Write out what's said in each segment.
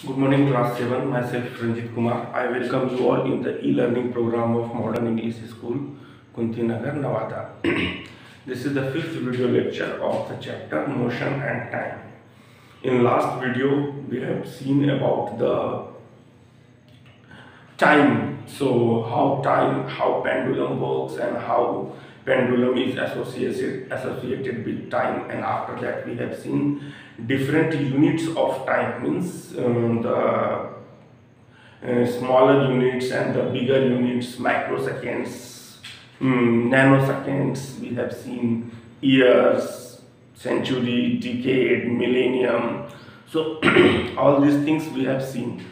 Good morning, class 7. Myself, Ranjit Kumar. I welcome you all in the e-learning program of Modern English School, Kunti Nagar, Nevada. This is the fifth video lecture of the chapter Motion and Time. In last video, we have seen about the time. So how pendulum works and how pendulum is associated with time, and after that we have seen different units of time, means the smaller units and the bigger units, microseconds, nanoseconds. We have seen years, century, decade, millennium. So all these things we have seen.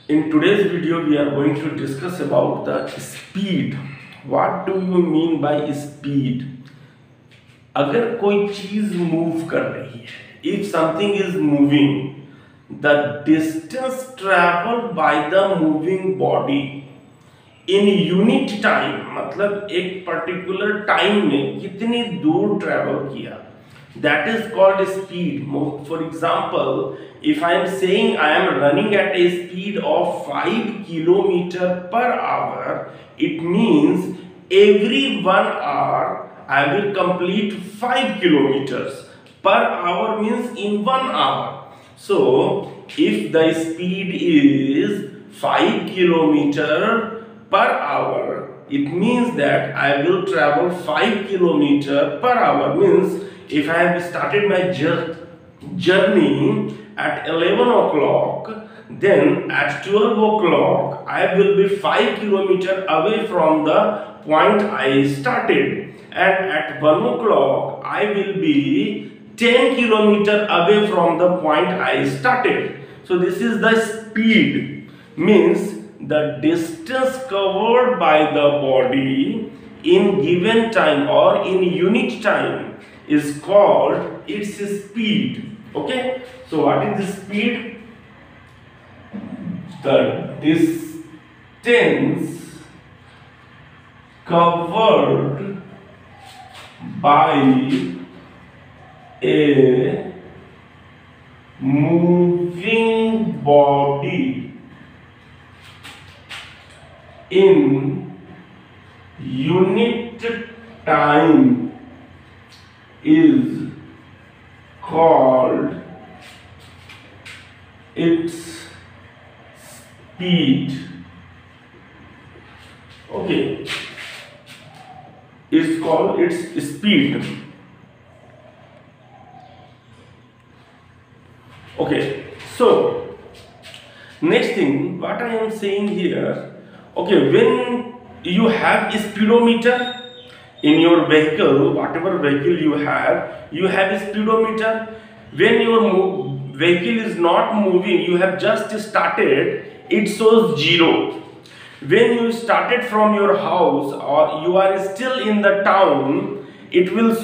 In today's video, we are going to discuss about the speed. What do you mean by speed? अगर कोई चीज move कर रही है, if something is moving, the distance traveled by the moving body in unit time, मतलब एक particular time में कितनी दूर travel किया, that is called speed. For example, if I am saying I am running at a speed of 5 kilometer per hour, it means every 1 hour I will complete 5 kilometers. Per hour means in 1 hour. So if the speed is 5 kilometer per hour, it means that I will travel 5 kilometer per hour. Means if I have started my journey at 11 o'clock, then at 12 o'clock I will be 5 kilometers away from the point I started, and at 1 o'clock I will be 10 kilometers away from the point I started. So this is the speed, means the distance covered by the body in given time or in unit time is called its speed. Okay, so what is the speed? The distance covered by a moving body in unit time is called its speed. Okay, it's called its speed. Okay, so next thing what I am saying here, okay, when you have a speedometer in your vehicle, whatever vehicle you have a speedometer. When your vehicle is not moving, you have just started, it shows 0. When you started from your house or you are still in the town, it will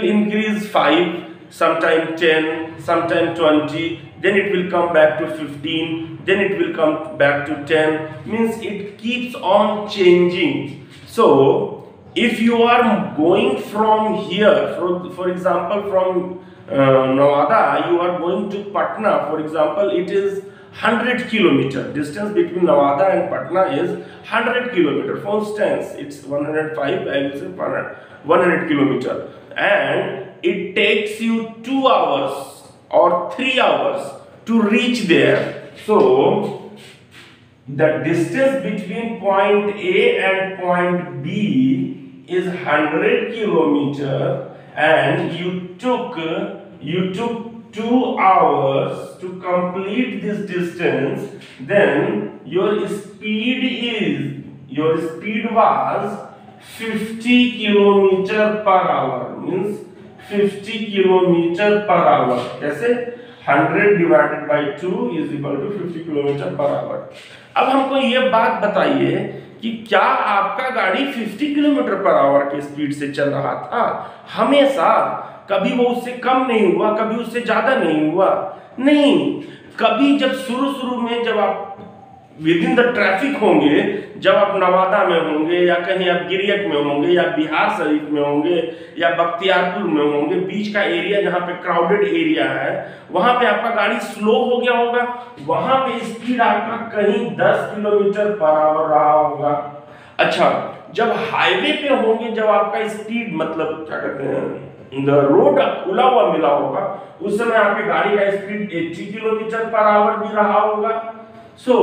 increase 5, sometime 10, sometime 20, then it will come back to 15, then it will come back to 10, means it keeps on changing. So if you are going from here, for example from Nevada, you are going to Patna, for example, it is 100 kilometer. Distance between Nevada and Patna is 100 kilometer. For instance, it's 105, I will say 100 kilometer, and it takes you 2 hours or 3 hours to reach there. So the distance between point A and point B is 100 kilometer, and you took 2 hours to complete this distance. Then your speed was 50 kilometer per hour, means 50 kilometer per hour. कैसे? 100 divided by 2 is equal to 50 kilometer per hour. अब हमको ये बात बताइए कि क्या आपका गाड़ी 50 किलोमीटर पर आवर के स्पीड से चल रहा था हमेशा? कभी वो उससे कम नहीं हुआ, कभी उससे ज्यादा नहीं हुआ? नहीं, कभी जब शुरू में जब आप विद इन द ट्रैफिक होंगे, जब आप नवादा में होंगे या कहीं आप गिरियक में होंगे या बिहार शरीफ में होंगे या बख्तियारपुर में होंगे, बीच का एरिया जहाँ पे क्राउडेड एरिया है, वहां पे आपका गाड़ी स्लो हो गया होगा, वहां पे स्पीड आपका कहीं 10 किलोमीटर पर आवर रहा होगा। अच्छा, जब हाईवे पे होंगे, जब आपका स्पीड मतलब क्या कहते हैं रोड खुला हुआ मिला होगा, उस समय आपकी गाड़ी का स्पीड 80 किलोमीटर पर आवर भी रहा होगा। सो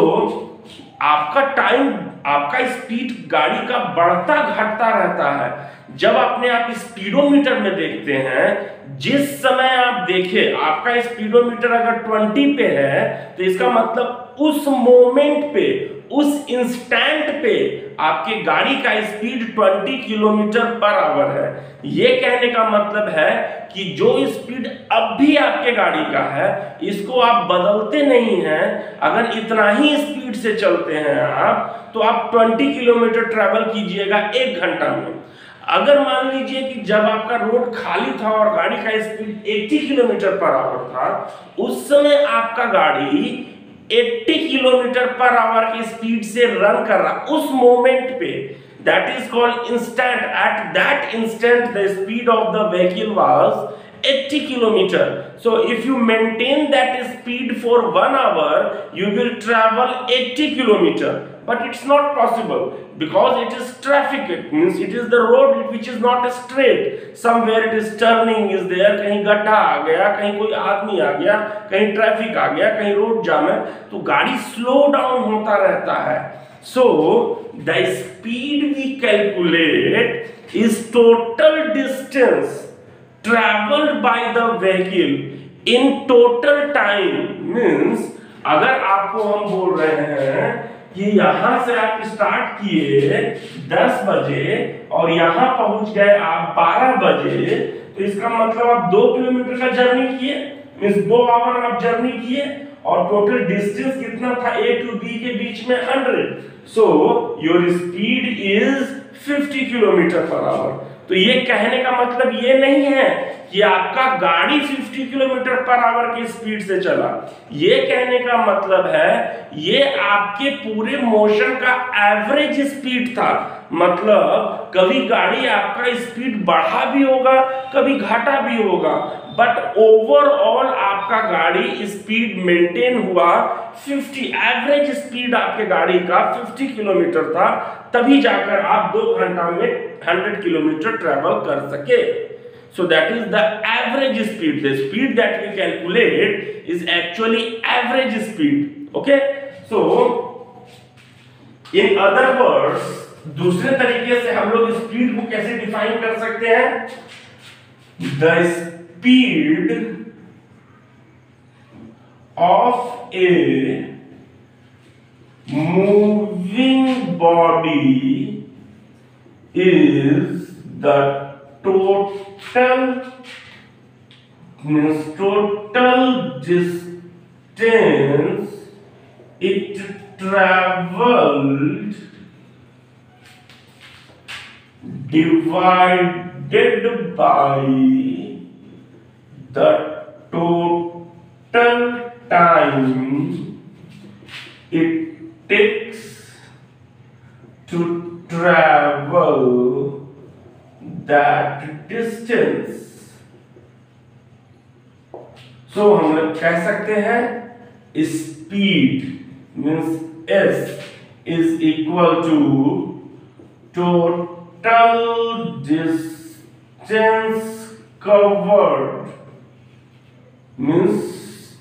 आपका टाइम, आपका स्पीड गाड़ी का बढ़ता घटता रहता है। जब अपने आप स्पीडोमीटर में देखते हैं, जिस समय आप देखें आपका स्पीडोमीटर अगर 20 पे है, तो इसका मतलब उस मोमेंट पे, उस इंस्टेंट पे आपकी गाड़ी का स्पीड 20 किलोमीटर पर आवर है। ये कहने का मतलब है कि जो स्पीड अब भी आपके गाड़ी का है, इसको आप बदलते नहीं हैं। अगर इतना ही स्पीड से चलते हैं आप, तो आप 20 किलोमीटर ट्रैवल कीजिएगा 1 घंटा में। अगर मान लीजिए कि जब आपका रोड खाली था और गाड़ी का स्पीड 80 किलोमीटर पर आवर था, उस समय आपका गाड़ी 80 किलोमीटर पर आवर की स्पीड से रन कर रहा, उस मोमेंट पे, that is called instant. At that instant the speed of the vehicle was 80 kilometer. So if you maintain that speed for 1 hour, you will travel 80 kilometer. But it's not possible because it is traffic. It means it is the road which is not straight. Somewhere it is turning is there. कहीं गड्ढा आ गया, कहीं कोई आदमी आ गया, कहीं traffic आ गया, कहीं रोड जाम है, तो गाड़ी स्लो डाउन होता रहता है। So the speed we calculate is total distance traveled by the vehicle in total time. Means अगर आपको हम बोल रहे हैं कि यहां से आप स्टार्ट किए 10 बजे और यहां पहुंच गए आप 12 बजे, तो इसका मतलब आप 2 किलोमीटर का जर्नी किए, मींस 2 आवर आप जर्नी किए, और टोटल डिस्टेंस कितना था A to B के बीच में 100। So your speed is 50 kilometre per hour. तो ये कहने का मतलब ये नहीं है कि आपका गाड़ी 50 किलोमीटर पर आवर की स्पीड से चला। ये कहने का मतलब है ये आपके पूरे मोशन का एवरेज स्पीड था। मतलब कभी गाड़ी आपका स्पीड बढ़ा भी होगा, कभी घटा भी होगा, बट ओवरऑल आपका गाड़ी स्पीड मेंटेन हुआ 50। एवरेज स्पीड आपके गाड़ी का 50 किलोमीटर था, तभी जाकर आप 2 घंटा में 100 किलोमीटर ट्रेवल कर सके। So that is the average speed. The speed that we calculate is actually average speed. Okay? So in other words, दूसरे तरीके से हम लोग स्पीड को कैसे डिफाइन कर सकते हैं? The speed of a moving body is the total distance it traveled divided by the total time it takes to travel that distance. So हम लोग कह सकते हैं speed means S is equal to total distance covered, means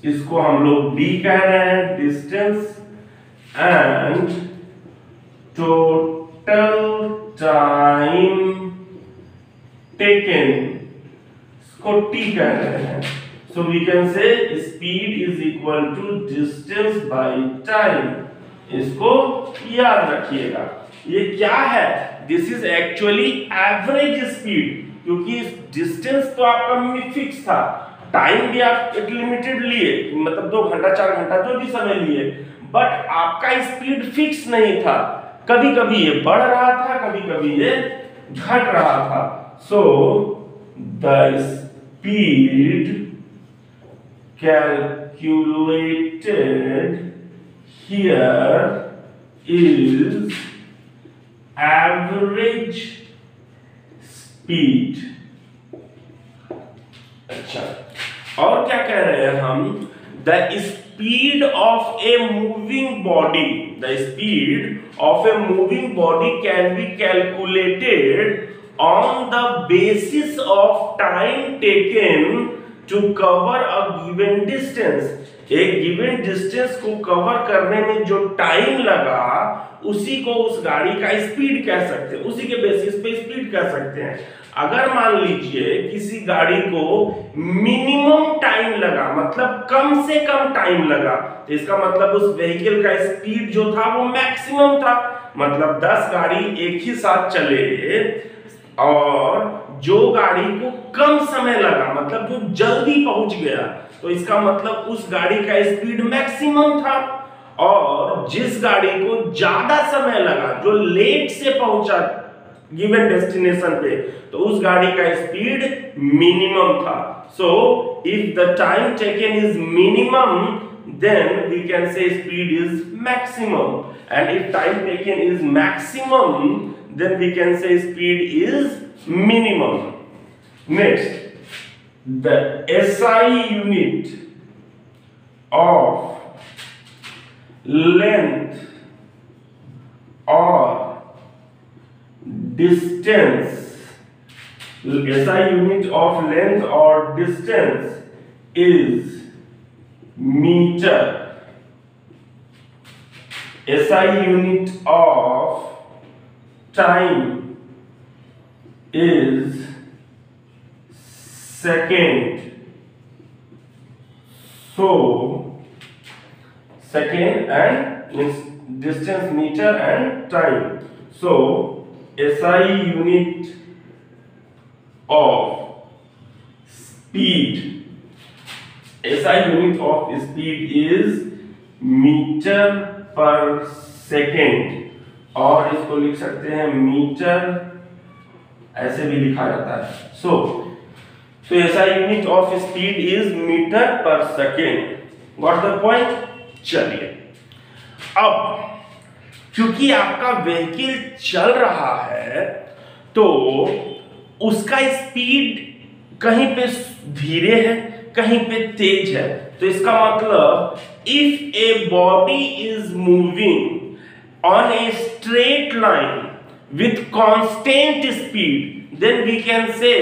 इसको हम लोग D कह रहे हैं distance, and total time taken इसको T कह रहे हैं। So we can say speed is equal to distance by time। इसको याद रखिएगा। ये क्या है? This is actually average speed, क्योंकि डिस्टेंस तो आपका फिक्स था, टाइम भी आप एक लिमिटेड लिए, मतलब 2 घंटा 4 घंटा जो भी समय लिए, बट आपका स्पीड फिक्स नहीं था। कभी कभी ये बढ़ रहा था, कभी कभी ये घट रहा था। So the speed calculated here is average speed। अच्छा, और क्या कह रहे हैं हम? The speed of a moving body, the speed of a moving body can be calculated on the basis of time taken to cover a given distance। एक given distance को cover करने में जो टाइम लगा उसी को उस गाड़ी का स्पीड कह सकते हैं, उसी के बेसिस पे स्पीड कह सकते हैं। अगर मान लीजिए किसी गाड़ी को मिनिमम टाइम लगा, मतलब कम से कम टाइम लगा, तो इसका मतलब उस व्हीकल का स्पीड जो था वो मैक्सिमम था। मतलब 10 गाड़ी एक ही साथ चले और जो गाड़ी को कम समय लगा, मतलब जो जल्दी पहुंच गया, तो इसका मतलब उस गाड़ी का स्पीड मैक्सिमम था। और जिस गाड़ी को ज्यादा समय लगा, जो लेट से पहुंचा गिवन डेस्टिनेशन पे, तो उस गाड़ी का स्पीड मिनिमम था। So if the time taken is minimum, then we can say speed is maximum, and if time taken is maximum, then we can say speed is minimum. Next, the SI unit of length or distance, SI unit of length or distance is meter। SI unit of time is second। So second and distance meter and time, so SI unit of speed, SI unit of speed is metre per second, और इसको लिख सकते हैं metre, ऐसे भी लिखा जाता है। So SI unit of speed is metre per second. What the point? चलिए, अब क्योंकि आपका व्हीकल चल रहा है तो उसका स्पीड कहीं पे धीरे है, कहीं पे तेज है, तो इसका मतलब if a body is moving on a straight line with constant speed, then we can say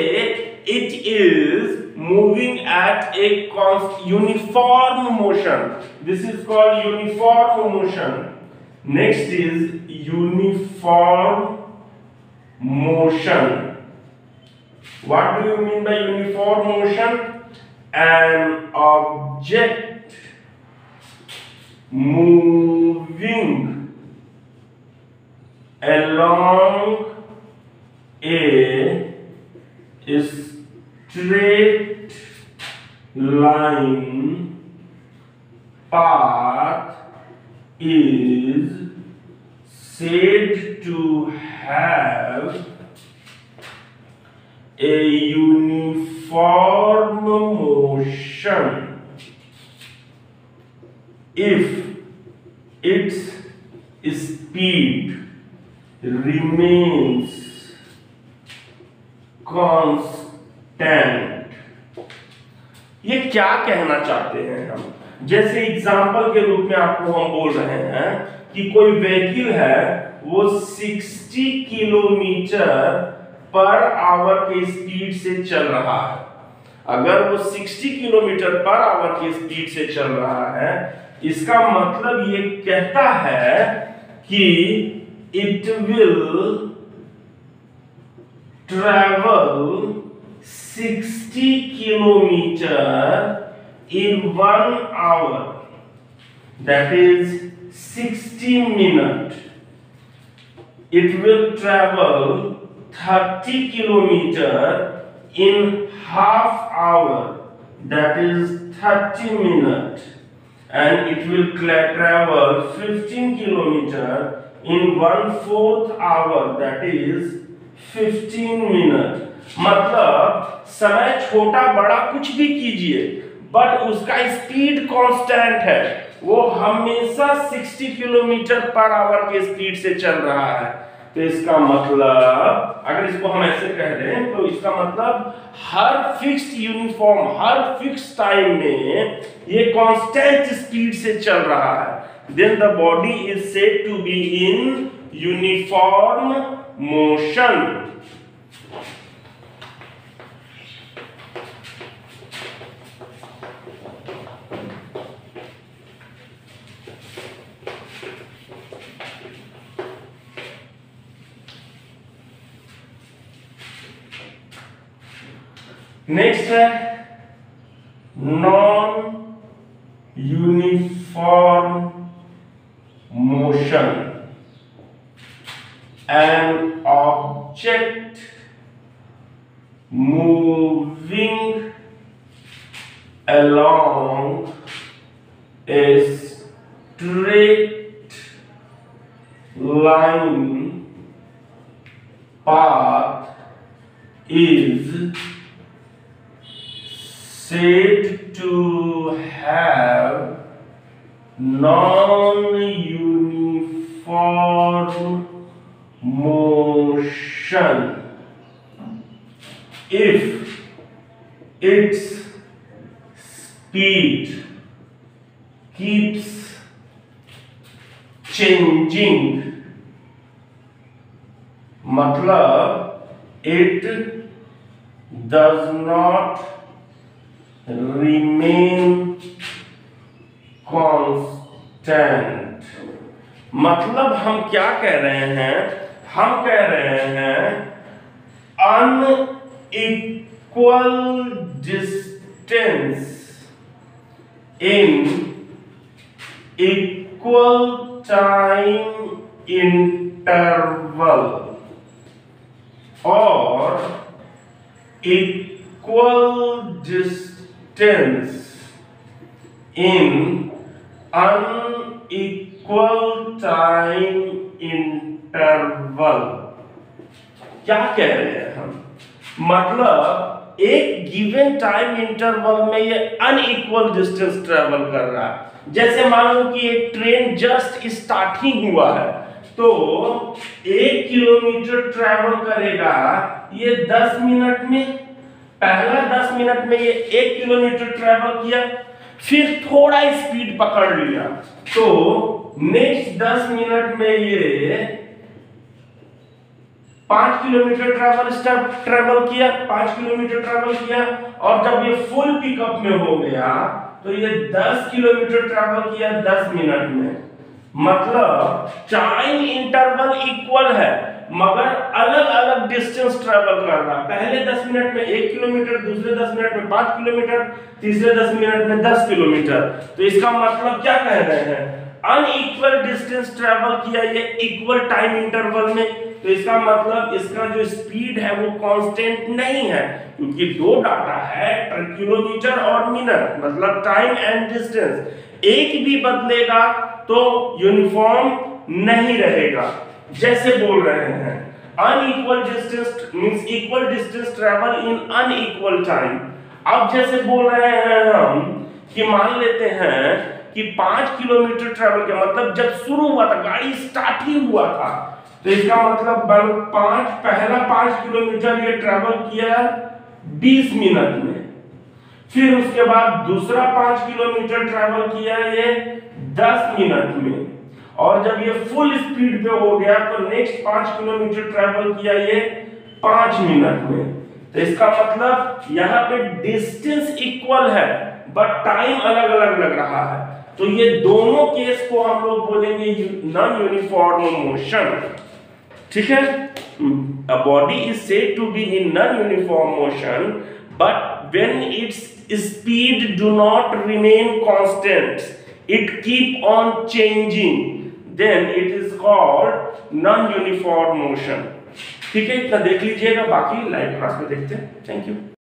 it is moving at a uniform motion. This is called uniform motion. Next is uniform motion. What do you mean by uniform motion? An object moving along a straight line path is said to have a uniform motion if its speed remains constant। ये क्या कहना चाहते हैं हम? जैसे example के रूप में आपको हम बोल रहे हैं कि कोई व्हीकल है, वो 60 किलोमीटर पर आवर के स्पीड से चल रहा है। अगर वो 60 किलोमीटर पर आवर की स्पीड से चल रहा है, इसका मतलब ये कहता है कि it will travel 60 kilometer in 1 hour, that is 60 minutes. It will travel 30 kilometer in half hour, that is 30 minutes, and it will travel 15 kilometer in 1/4 hour, that is 15 minute. मतलब समय छोटा बड़ा कुछ भी कीजिए, बट उसका स्पीड कांस्टेंट है, वो हमेशा 60 किलोमीटर पर आवर के स्पीड से चल रहा है। तो इसका मतलब अगर इसको हम ऐसे कह दें तो इसका मतलब हर फिक्स्ड यूनिफॉर्म, हर फिक्स टाइम में ये कांस्टेंट स्पीड से चल रहा है। Then the body is said to be in uniform motion. Next है non uniform motion. An object moving along a straight line path is said to have non-uniform motion if its speed keeps changing, मतलब it does not remain constant। मतलब हम क्या कह रहे हैं, हम कह रहे हैं unequal distance in equal time interval और equal distance in unequal time interval। क्या कह रहे हैं हम, मतलब एक गिवन टाइम इंटरवल में ये अनइक्वल डिस्टेंस ट्रेवल कर रहा है। जैसे मान लो कि एक ट्रेन जस्ट स्टार्टिंग हुआ है तो 1 किलोमीटर ट्रेवल करेगा ये 10 मिनट में। पहला 10 मिनट में ये 1 किलोमीटर ट्रेवल किया, फिर थोड़ा स्पीड पकड़ लिया तो नेक्स्ट 10 मिनट में ये 5 किलोमीटर ट्रेवल किया, 5 किलोमीटर ट्रेवल किया और जब ये फुल पिकअप में हो गया तो ये 10 किलोमीटर ट्रेवल किया 10 मिनट में। मतलब टाइम इंटरवल इक्वल है मगर अलग अलग डिस्टेंस ट्रेवल कर रहा है। पहले 10 मिनट में 1 किलोमीटर, दूसरे 10 मिनट में 5 किलोमीटर, तीसरे 10 मिनट में 10 किलोमीटर। तो इसका मतलब क्या कह रहे हैं, अनइक्वल डिस्टेंस ट्रेवल किया ये इक्वल टाइम इंटरवल में। तो इसका मतलब इसका जो स्पीड है वो कांस्टेंट नहीं है, क्योंकि दो डाटा है किलोमीटर और मिनट, मतलब टाइम एंड डिस्टेंस। एक भी बदलेगा तो यूनिफॉर्म नहीं रहेगा। जैसे बोल रहे हैं unequal distance means equal distance travel in unequal time. अब जैसे बोल रहे हैं हम कि मान लेते हैं कि 5 किलोमीटर ट्रेवल किया, मतलब जब शुरू हुआ था गाड़ी स्टार्ट ही हुआ था तो इसका मतलब पहला 5 किलोमीटर ये ट्रेवल किया 20 मिनट में, फिर उसके बाद दूसरा 5 किलोमीटर ट्रेवल किया ये 10 मिनट में, और जब ये फुल स्पीड पे हो गया तो नेक्स्ट 5 किलोमीटर ट्रेवल किया ये 5 मिनट में। तो इसका मतलब यहाँ पे डिस्टेंस इक्वल है बट टाइम अलग अलग लग रहा है। तो ये दोनों केस को हम लोग बोलेंगे नॉन यूनिफॉर्म मोशन। ठीक है, a body is said to be in non-uniform motion but when its speed do not remain constant, it keep on changing, then it is called non-uniform motion। ठीक है, इतना देख लीजिएगा, बाकी लाइव क्लास में देखते हैं। Thank you.